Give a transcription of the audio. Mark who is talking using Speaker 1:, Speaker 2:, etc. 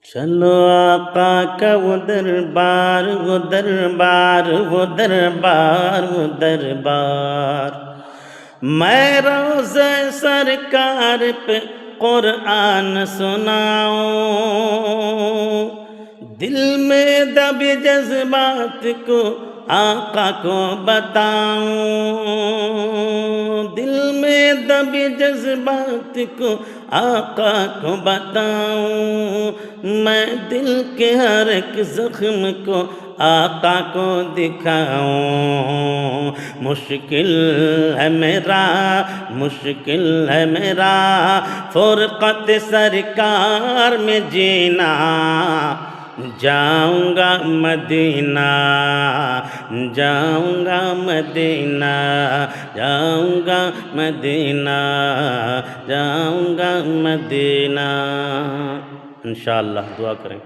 Speaker 1: چلو آقا کا وہ دربار وہ دربار وہ دربار وہ دربار، میں روضہ سرکار پہ قرآن سناؤں، دل میں دبے جذبات کو آقا کو بتاؤں، دل میں دبے جذبات کو آقا کو بتاؤں، میں دل کے ہر ایک زخم کو آقا کو دکھاؤں، مشکل ہے میرا مشکل ہے میرا فرقت سرکار میں جینا، جاؤں گا مدینہ جاؤں گا مدینہ جاؤں گا مدینہ جاؤں گا مدینہ، انشاءاللہ دعا کریں۔